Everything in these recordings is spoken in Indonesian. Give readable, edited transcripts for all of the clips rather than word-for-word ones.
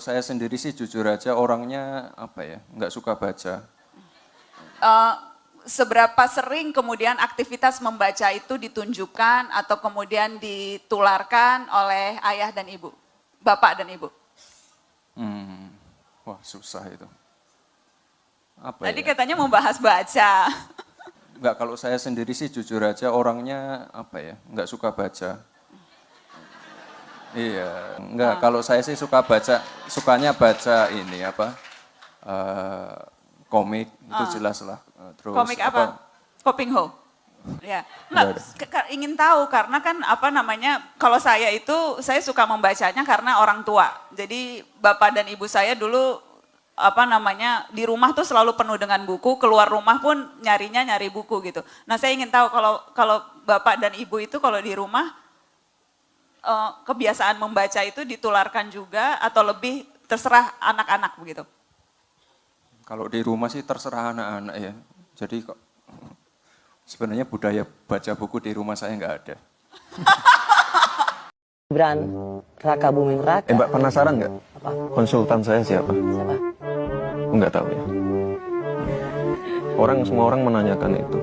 Saya sendiri sih jujur aja orangnya apa ya, nggak suka baca. Seberapa sering kemudian aktivitas membaca itu ditunjukkan atau kemudian ditularkan oleh ayah dan ibu, bapak dan ibu? Wah susah itu. Apa Tadi ya? katanya membahas baca. Nggak, kalau saya sendiri sih jujur aja orangnya apa ya, nggak suka baca. Iya, enggak. Kalau saya sih suka baca, sukanya baca ini apa, komik itu jelas lah. Terus Komik apa? Kopingho. Ya, nggak, ingin tahu karena kan apa namanya, kalau saya itu saya suka membacanya karena orang tua. Jadi bapak dan ibu saya dulu apa namanya di rumah tuh selalu penuh dengan buku, keluar rumah pun nyari buku gitu. Nah saya ingin tahu kalau bapak dan ibu itu kalau di rumah kebiasaan membaca itu ditularkan juga atau lebih terserah anak-anak begitu? Kalau di rumah sih terserah anak-anak ya. Jadi kok sebenarnya budaya baca buku di rumah saya nggak ada. Gibran Raka Buming Raka. Mbak penasaran nggak? Apa? Konsultan saya siapa? Siapa? Nggak tahu ya. Semua orang menanyakan itu.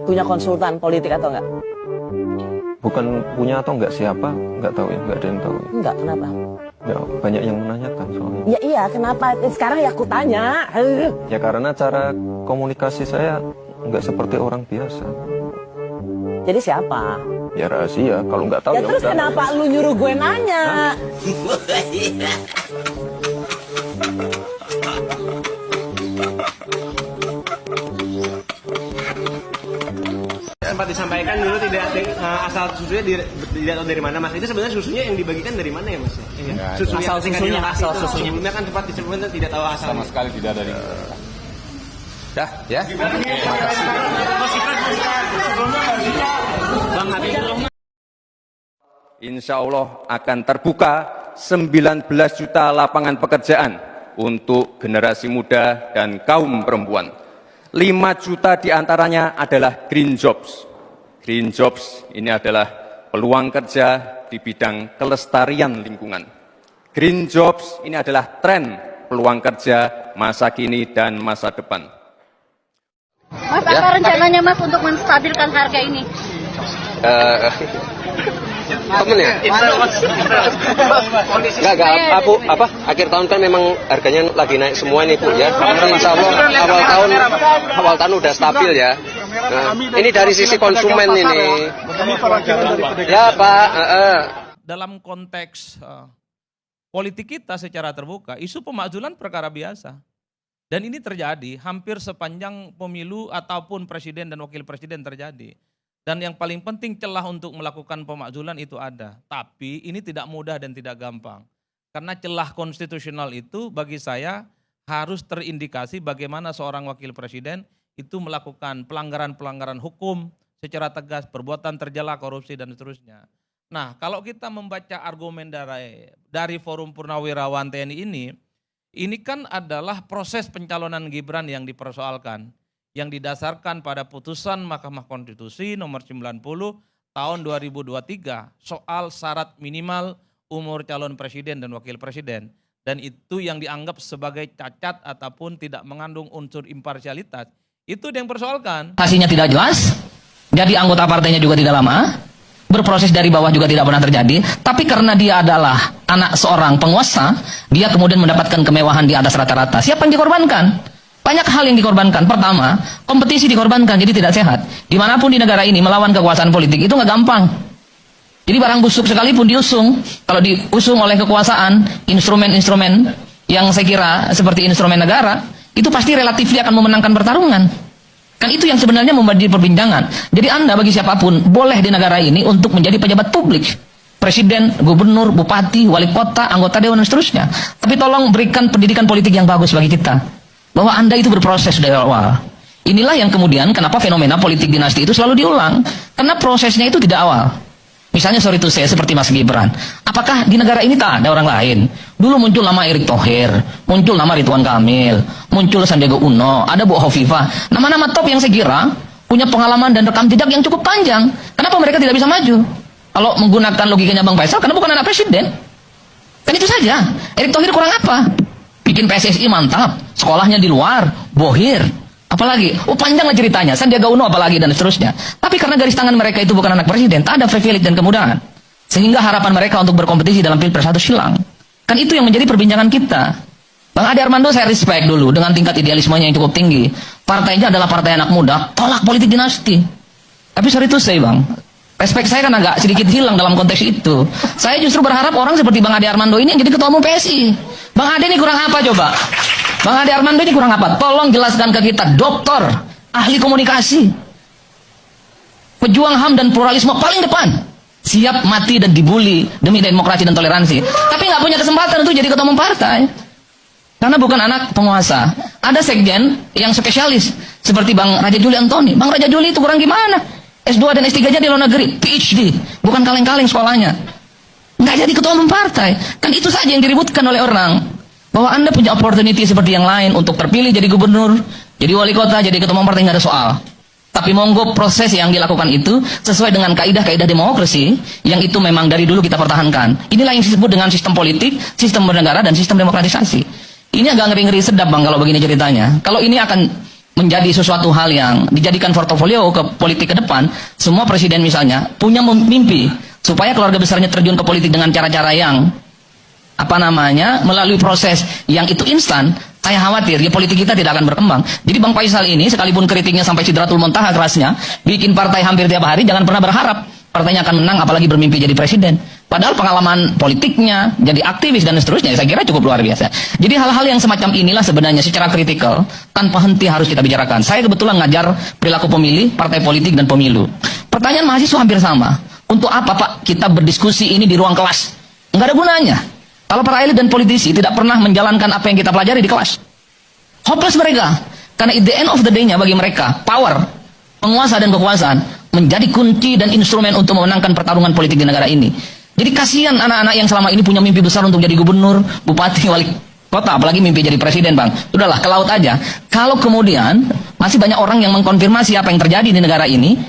Punya konsultan politik atau enggak? Bukan punya atau nggak siapa, nggak tahu ya, nggak ada yang tahu. Enggak, kenapa? Ya, banyak yang menanyakan soalnya. Ya iya, kenapa? Sekarang ya aku tanya. Ya karena cara komunikasi saya nggak seperti orang biasa. Jadi siapa? Ya rahasia, kalau nggak tahu Ya ya terus udah. kenapa lu nyuruh gue nanya? Sempat disampaikan dulu tidak asal susunya tidak tahu dari mana, Mas. Itu sebenarnya susunya yang dibagikan dari mana ya, Mas? Susu Asal susunya, asal susunya. Sebelumnya kan sempat disebutkan tidak tahu asal. Sama sekali tidak dari. Dah, ya. Insya Allah akan terbuka 19 juta lapangan pekerjaan untuk generasi muda dan kaum perempuan. 5 juta diantaranya adalah green jobs. Green jobs ini adalah peluang kerja di bidang kelestarian lingkungan. Green jobs ini adalah tren peluang kerja masa kini dan masa depan. Mas, apa rencananya Mas untuk menstabilkan harga ini? Temen ya? Enggak, apa, akhir tahun kan memang harganya lagi naik semua ini Bu ya. Tapi insya Allah awal tahun udah stabil ya. Nah, ini dari sisi konsumen ini. Ya Pak. Dalam konteks politik kita secara terbuka, isu pemakzulan perkara biasa. Dan ini terjadi hampir sepanjang pemilu ataupun presiden dan wakil presiden terjadi. Dan yang paling penting celah untuk melakukan pemakzulan itu ada. Tapi ini tidak mudah dan tidak gampang. Karena celah konstitusional itu bagi saya harus terindikasi bagaimana seorang wakil presiden itu melakukan pelanggaran-pelanggaran hukum secara tegas, perbuatan tercela, korupsi dan seterusnya. Nah, kalau kita membaca argumen dari Forum Purnawirawan TNI ini kan adalah proses pencalonan Gibran yang dipersoalkan, yang didasarkan pada putusan Mahkamah Konstitusi nomor 90 tahun 2023 soal syarat minimal umur calon presiden dan wakil presiden. Dan itu yang dianggap sebagai cacat ataupun tidak mengandung unsur imparsialitas. Itu yang persoalkan. Hasilnya tidak jelas, jadi anggota partainya juga tidak lama, berproses dari bawah juga tidak pernah terjadi, tapi karena dia adalah anak seorang penguasa, dia kemudian mendapatkan kemewahan di atas rata-rata. Siapa yang dikorbankan? Banyak hal yang dikorbankan. Pertama, kompetisi dikorbankan, jadi tidak sehat. Dimanapun di negara ini melawan kekuasaan politik itu nggak gampang. Jadi barang busuk sekalipun diusung, kalau diusung oleh kekuasaan, instrumen-instrumen yang saya kira seperti instrumen negara, itu pasti relatif dia akan memenangkan pertarungan. Kan itu yang sebenarnya menjadi perbincangan. Jadi Anda bagi siapapun boleh di negara ini untuk menjadi pejabat publik. Presiden, gubernur, bupati, wali kota, anggota dewan dan seterusnya. Tapi tolong berikan pendidikan politik yang bagus bagi kita. Bahwa Anda itu berproses dari awal. Inilah yang kemudian kenapa fenomena politik dinasti itu selalu diulang. Karena prosesnya itu tidak awal. Misalnya sorry to say seperti Mas Gibran. Apakah di negara ini tak ada orang lain? Dulu muncul nama Erick Thohir, muncul nama Ridwan Kamil, muncul Sandiaga Uno, ada Bu Hovifah. Nama-nama top yang saya kira punya pengalaman dan rekam jejak yang cukup panjang. Kenapa mereka tidak bisa maju? Kalau menggunakan logikanya Bang Faisal, karena bukan anak presiden. Kan itu saja. Erick Thohir kurang apa? Bikin PSSI mantap, sekolahnya di luar, bohir. Apalagi, panjang lah ceritanya, Sandiaga Uno apalagi dan seterusnya. Tapi karena garis tangan mereka itu bukan anak presiden, tak ada privilege dan kemudahan. Sehingga harapan mereka untuk berkompetisi dalam Pilpres harus hilang. Kan itu yang menjadi perbincangan kita. Bang Ade Armando saya respect dulu dengan tingkat idealismenya yang cukup tinggi. Partainya adalah partai anak muda, tolak politik dinasti. Tapi sorry to say bang, respect saya kan agak sedikit hilang dalam konteks itu. Saya justru berharap orang seperti Bang Ade Armando ini yang jadi ketua umum PSI. Bang Ade ini kurang apa coba? Bang Ade Armando ini kurang apa? Tolong jelaskan ke kita, doktor, ahli komunikasi, pejuang HAM dan pluralisme paling depan, siap mati dan dibully demi demokrasi dan toleransi, tapi nggak punya kesempatan untuk jadi ketua umum partai karena bukan anak penguasa. Ada sekjen yang spesialis seperti Bang Raja Juli Antoni. Bang Raja Juli itu kurang gimana? S2 dan S3-nya di luar negeri, PhD, bukan kaleng-kaleng sekolahnya, nggak jadi ketua umum partai. Kan itu saja yang diributkan oleh orang, bahwa Anda punya opportunity seperti yang lain untuk terpilih jadi gubernur, jadi wali kota, jadi ketua umum partai, nggak ada soal. Tapi monggo proses yang dilakukan itu sesuai dengan kaidah-kaidah demokrasi yang itu memang dari dulu kita pertahankan. Inilah yang disebut dengan sistem politik, sistem bernegara, dan sistem demokratisasi. Ini agak ngeri-ngeri sedap bang kalau begini ceritanya. Kalau ini akan menjadi sesuatu hal yang dijadikan portofolio ke politik ke depan, semua presiden misalnya punya mimpi supaya keluarga besarnya terjun ke politik dengan cara-cara yang melalui proses yang itu instan. Saya khawatir ya politik kita tidak akan berkembang. Jadi Bang Faisal ini sekalipun kritiknya sampai sidratul muntaha kerasnya, bikin partai hampir tiap hari, jangan pernah berharap partainya akan menang apalagi bermimpi jadi presiden. Padahal pengalaman politiknya, jadi aktivis dan seterusnya saya kira cukup luar biasa. Jadi hal-hal yang semacam inilah sebenarnya secara kritikal tanpa henti harus kita bicarakan. Saya kebetulan ngajar perilaku pemilih, partai politik dan pemilu. Pertanyaan mahasiswa hampir sama. Untuk apa Pak kita berdiskusi ini di ruang kelas? Enggak ada gunanya. Kalau para elit dan politisi tidak pernah menjalankan apa yang kita pelajari di kelas, hopeless mereka. Karena at the end of the day-nya bagi mereka, power, penguasa dan kekuasaan menjadi kunci dan instrumen untuk memenangkan pertarungan politik di negara ini. Jadi kasihan anak-anak yang selama ini punya mimpi besar untuk jadi gubernur, bupati, wali kota, apalagi mimpi jadi presiden bang. Sudahlah, ke laut aja. Kalau kemudian masih banyak orang yang mengkonfirmasi apa yang terjadi di negara ini,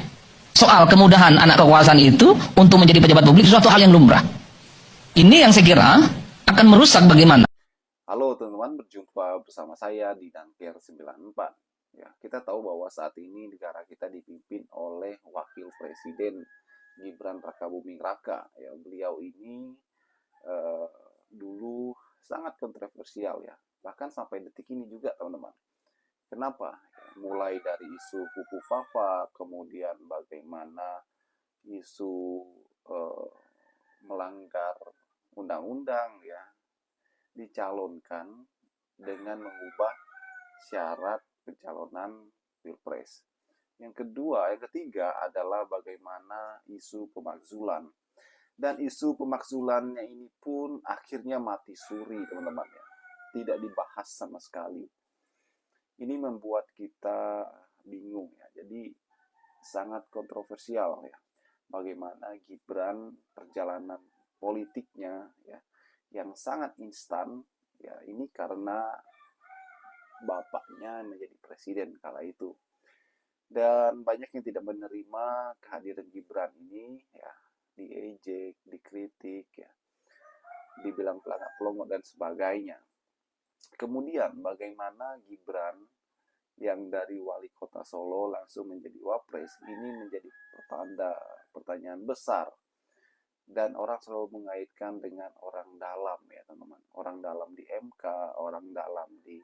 soal kemudahan anak kekuasaan itu untuk menjadi pejabat publik, sesuatu hal yang lumrah. Ini yang saya kira akan merusak bagaimana. Halo teman-teman, berjumpa bersama saya di Danpir 94. Ya, kita tahu bahwa saat ini negara kita dipimpin oleh Wakil Presiden Gibran Rakabuming Raka. Ya, beliau ini dulu sangat kontroversial ya, bahkan sampai detik ini juga teman-teman. Kenapa? Mulai dari isu Kuku Fafa, kemudian bagaimana isu melanggar undang-undang ya, dicalonkan dengan mengubah syarat pencalonan pilpres. Yang ketiga adalah bagaimana isu pemakzulan. Dan isu pemakzulannya ini pun akhirnya mati suri teman-teman ya. Tidak dibahas sama sekali. Ini membuat kita bingung ya. Jadi sangat kontroversial ya. Bagaimana Gibran perjalanan politiknya ya yang sangat instan ya, ini karena bapaknya menjadi presiden kala itu, dan banyak yang tidak menerima kehadiran Gibran ini ya, diejek, dikritik ya, dibilang pelangak-pelongo dan sebagainya. Kemudian bagaimana Gibran yang dari wali kota Solo langsung menjadi wapres, ini menjadi pertanyaan besar. Dan orang selalu mengaitkan dengan orang dalam ya teman-teman, orang dalam di MK, orang dalam di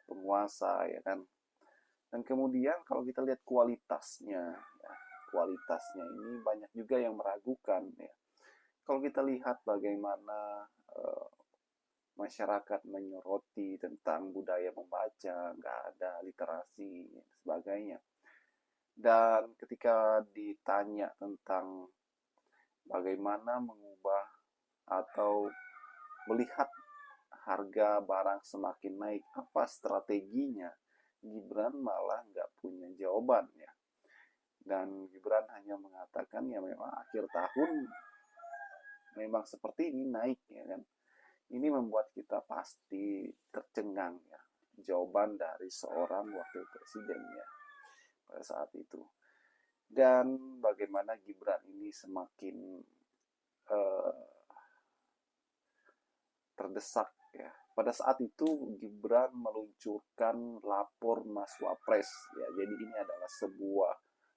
penguasa ya kan. Dan kemudian kalau kita lihat kualitasnya ya, kualitasnya ini banyak juga yang meragukan ya. Kalau kita lihat bagaimana masyarakat menyoroti tentang budaya membaca, nggak ada literasi dan sebagainya. Dan ketika ditanya tentang bagaimana mengubah atau melihat harga barang semakin naik, apa strateginya, Gibran malah nggak punya jawaban ya. Dan Gibran hanya mengatakan ya memang akhir tahun memang seperti ini naik ya kan. Ini membuat kita pasti tercengang ya, jawaban dari seorang wakil presiden ya pada saat itu. Dan bagaimana Gibran ini semakin terdesak ya. Pada saat itu Gibran meluncurkan lapor Mas Wapres ya. Jadi ini adalah sebuah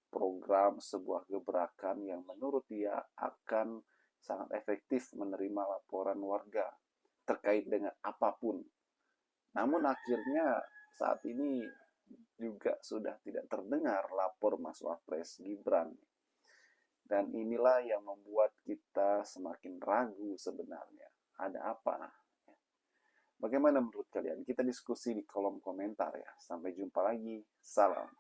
program, sebuah gebrakan yang menurut dia akan sangat efektif menerima laporan warga terkait dengan apapun. Namun akhirnya saat ini juga sudah tidak terdengar lapor Mas Wapres Gibran. Dan inilah yang membuat kita semakin ragu sebenarnya. Ada apa? Bagaimana menurut kalian? Kita diskusi di kolom komentar ya. Sampai jumpa lagi. Salam.